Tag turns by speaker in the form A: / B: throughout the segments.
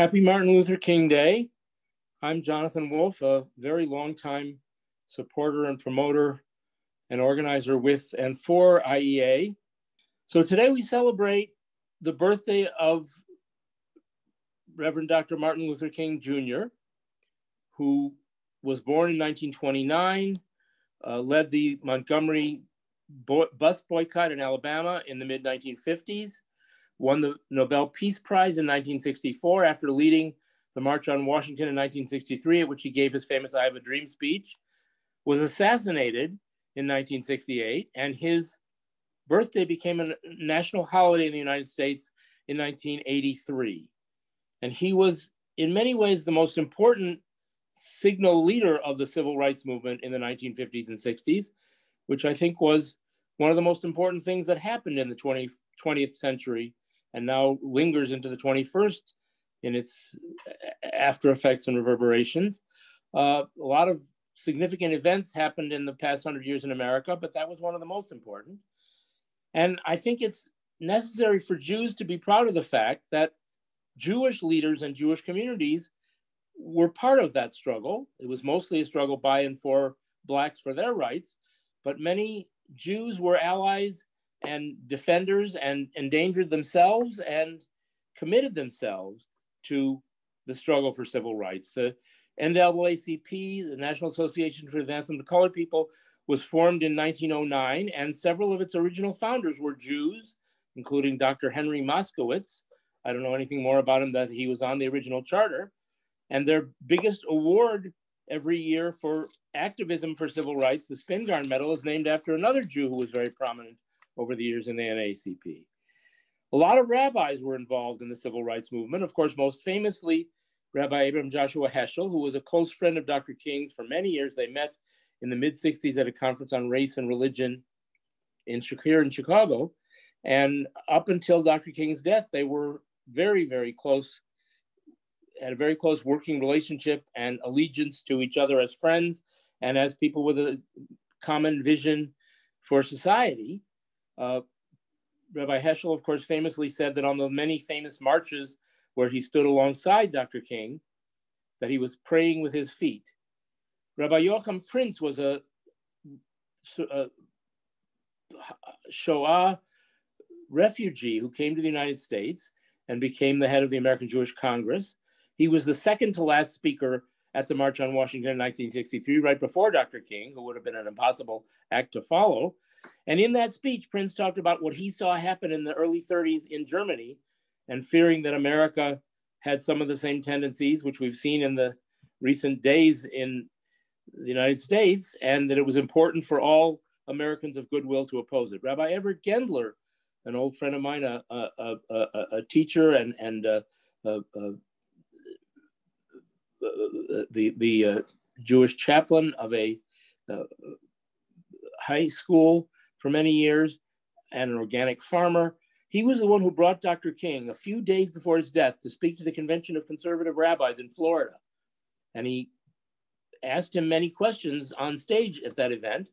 A: Happy Martin Luther King Day. I'm Jonathan Wolf, a very long time supporter and promoter and organizer with and for IEA. So today we celebrate the birthday of Reverend Dr. Martin Luther King Jr., who was born in 1929, led the Montgomery bus boycott in Alabama in the mid-1950s, won the Nobel Peace Prize in 1964 after leading the March on Washington in 1963, at which he gave his famous I Have a Dream speech, was assassinated in 1968, and his birthday became a national holiday in the United States in 1983. And he was, in many ways, the most important signal leader of the civil rights movement in the 1950s and 60s, which I think was one of the most important things that happened in the 20th century and now lingers into the 21st in its after effects and reverberations. A lot of significant events happened in the past 100 years in America, but that was one of the most important. And I think it's necessary for Jews to be proud of the fact that Jewish leaders and Jewish communities were part of that struggle. It was mostly a struggle by and for Blacks for their rights, but many Jews were allies and defenders and endangered themselves and committed themselves to the struggle for civil rights. The NAACP, the National Association for the Advancement of Colored People, was formed in 1909, and several of its original founders were Jews, including Dr. Henry Moskowitz. I don't know anything more about him, that he was on the original charter. And their biggest award every year for activism for civil rights, the Spingarn Medal, is named after another Jew who was very prominent over the years in the NAACP. A lot of rabbis were involved in the civil rights movement. Of course, most famously, Rabbi Abraham Joshua Heschel, who was a close friend of Dr. King's for many years. They met in the mid-60s at a conference on race and religion here in Chicago. And up until Dr. King's death, they were very, very close, had a very close working relationship and allegiance to each other as friends and as people with a common vision for society. Rabbi Heschel, of course, famously said that on the many famous marches where he stood alongside Dr. King, that he was praying with his feet. Rabbi Joachim Prinz was a Shoah refugee who came to the United States and became the head of the American Jewish Congress. He was the second to last speaker at the March on Washington in 1963, right before Dr. King, who would have been an impossible act to follow. And in that speech, Prince talked about what he saw happen in the early 30s in Germany, and fearing that America had some of the same tendencies, which we've seen in the recent days in the United States, and that it was important for all Americans of goodwill to oppose it. Rabbi Everett Gendler, an old friend of mine, a teacher and the Jewish chaplain of a high school for many years and an organic farmer. He was the one who brought Dr. King a few days before his death to speak to the Convention of Conservative Rabbis in Florida. And he asked him many questions on stage at that event.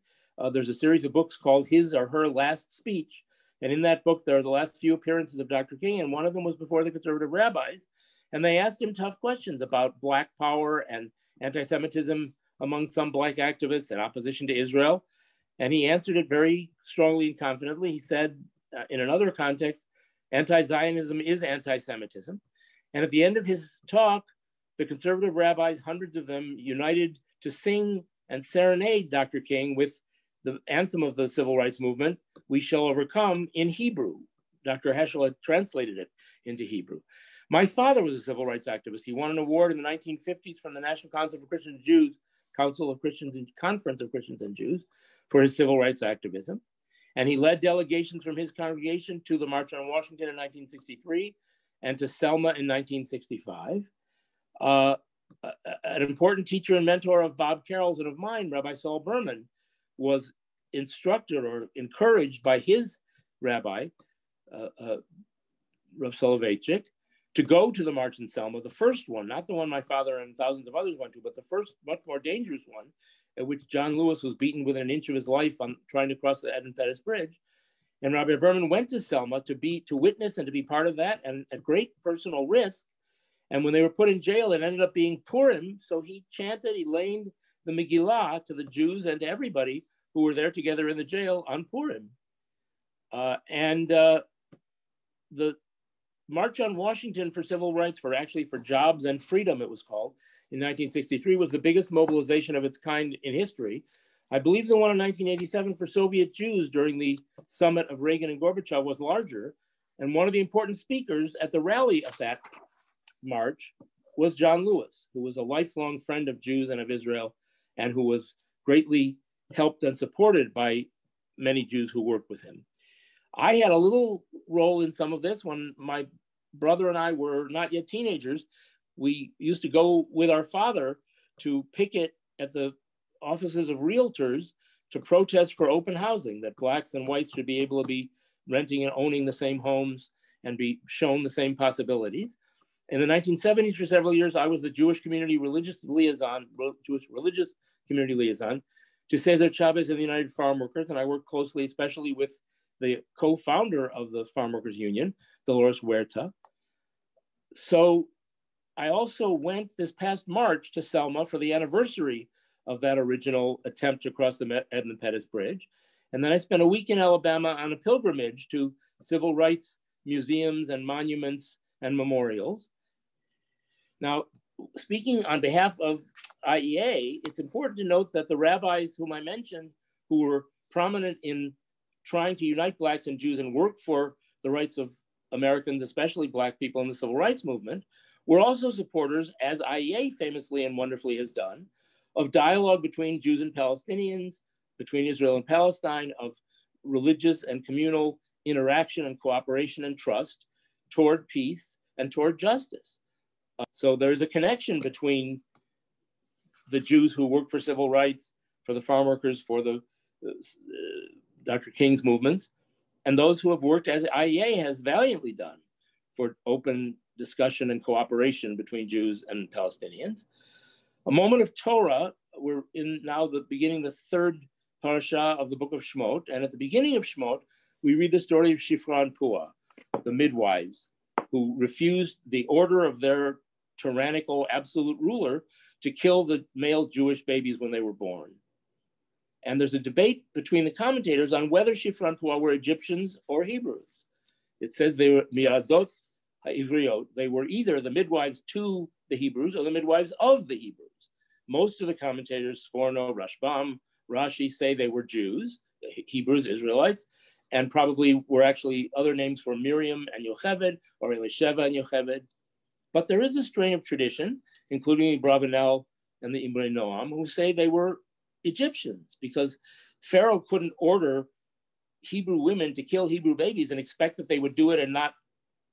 A: There's a series of books called His or Her Last Speech. And in that book, there are the last few appearances of Dr. King, and one of them was before the conservative rabbis. And they asked him tough questions about Black power and anti-Semitism among some Black activists and opposition to Israel. And he answered it very strongly and confidently. He said, in another context, anti-Zionism is anti-Semitism. And at the end of his talk, the conservative rabbis, hundreds of them, united to sing and serenade Dr. King with the anthem of the civil rights movement, "We Shall Overcome," in Hebrew. Dr. Heschel had translated it into Hebrew. My father was a civil rights activist. He won an award in the 1950s from the National Council of Christians and Jews, Council of Christians and Conference of Christians and Jews, for his civil rights activism. And he led delegations from his congregation to the March on Washington in 1963 and to Selma in 1965. An important teacher and mentor of Bob Carroll's and of mine, Rabbi Saul Berman, was instructed or encouraged by his rabbi, Rav Soloveitchik, to go to the March in Selma, the first one, not the one my father and thousands of others went to, but the first, much more dangerous one, at which John Lewis was beaten within an inch of his life on trying to cross the Edmund Pettus Bridge. And Rabbi Berman went to Selma to witness and to be part of that, and at great personal risk. And when they were put in jail, it ended up being Purim. So he chanted, he laned the Megillah to the Jews and to everybody who were there together in the jail on Purim. The March on Washington for Civil Rights, for Jobs and Freedom, it was called, in 1963, was the biggest mobilization of its kind in history. I believe the one in 1987 for Soviet Jews during the summit of Reagan and Gorbachev was larger. And one of the important speakers at the rally of that march was John Lewis, who was a lifelong friend of Jews and of Israel, and who was greatly helped and supported by many Jews who worked with him. I had a little role in some of this when my brother and I were not yet teenagers. We used to go with our father to picket at the offices of realtors to protest for open housing, that blacks and whites should be able to be renting and owning the same homes and be shown the same possibilities. In the 1970s, for several years, I was the Jewish religious community liaison to Cesar Chavez and the United Farm Workers, and I worked closely, especially with the co-founder of the Farm Workers Union, Dolores Huerta. So I also went this past March to Selma for the anniversary of that original attempt to cross the Edmund Pettus Bridge. And then I spent a week in Alabama on a pilgrimage to civil rights museums and monuments and memorials. Now, speaking on behalf of IEA, it's important to note that the rabbis whom I mentioned, who were prominent in trying to unite blacks and Jews and work for the rights of Americans, especially black people in the civil rights movement, were also supporters, as IEA famously and wonderfully has done, of dialogue between Jews and Palestinians, between Israel and Palestine, of religious and communal interaction and cooperation and trust toward peace and toward justice. So there's a connection between the Jews who work for civil rights, for the farm workers, for the Dr. King's movements, and those who have worked, as IEA has valiantly done, for open discussion and cooperation between Jews and Palestinians. A moment of Torah. We're in now the beginning, the third parasha of the book of Shemot. And at the beginning of Shemot, we read the story of Shifra and Puah, the midwives, who refused the order of their tyrannical absolute ruler to kill the male Jewish babies when they were born. And there's a debate between the commentators on whether Shifra and Puah were Egyptians or Hebrews. It says they were miadot ha'ivriot. They were either the midwives to the Hebrews or the midwives of the Hebrews. Most of the commentators, Sforno, Rashbam, Rashi, say they were Jews, Hebrews, Israelites, and probably were actually other names for Miriam and Yocheved, or Elisheva and Yocheved. But there is a strain of tradition, including the Bravanel and the Imre Noam, who say they were Egyptians, because Pharaoh couldn't order Hebrew women to kill Hebrew babies and expect that they would do it and not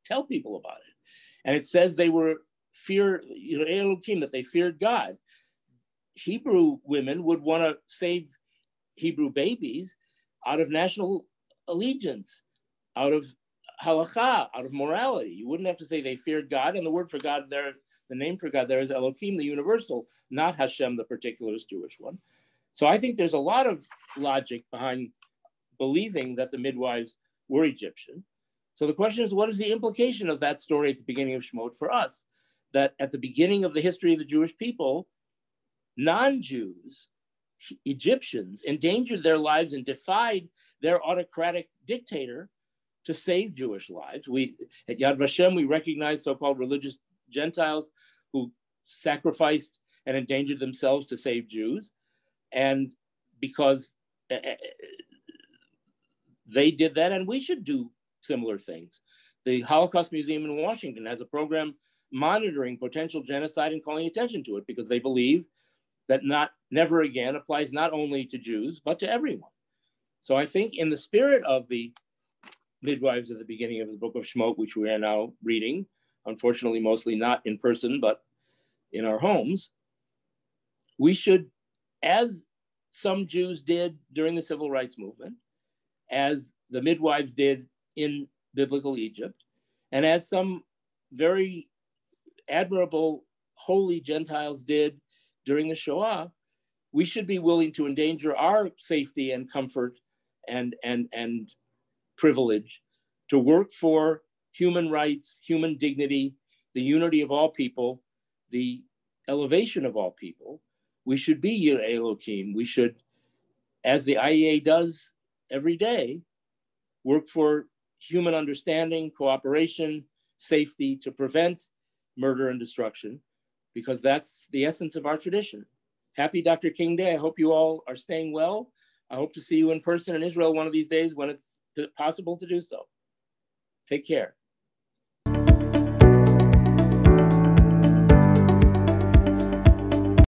A: tell people about it. And it says they were that they feared God. Hebrew women would want to save Hebrew babies out of national allegiance, out of halakha, out of morality. You wouldn't have to say they feared God, and the word for God there, the name for God there is Elohim, the universal, not Hashem, the particularist Jewish one. So I think there's a lot of logic behind believing that the midwives were Egyptian. So the question is, what is the implication of that story at the beginning of Shemot for us? That at the beginning of the history of the Jewish people, non-Jews, Egyptians, endangered their lives and defied their autocratic dictator to save Jewish lives. At Yad Vashem, we recognize so-called religious Gentiles who sacrificed and endangered themselves to save Jews. And because they did that, and we should do similar things. The Holocaust Museum in Washington has a program monitoring potential genocide and calling attention to it, because they believe that never again applies not only to Jews, but to everyone. So I think in the spirit of the midwives at the beginning of the book of Shemot, which we are now reading, unfortunately, mostly not in person, but in our homes, we should, as some Jews did during the civil rights movement, as the midwives did in biblical Egypt, and as some very admirable holy Gentiles did during the Shoah, we should be willing to endanger our safety and comfort and privilege to work for human rights, human dignity, the unity of all people, the elevation of all people. We should be Yirei Elokim. We should, as the IEA does every day, work for human understanding, cooperation, safety to prevent murder and destruction, because that's the essence of our tradition. Happy Dr. King Day. I hope you all are staying well. I hope to see you in person in Israel one of these days when it's possible to do so. Take care.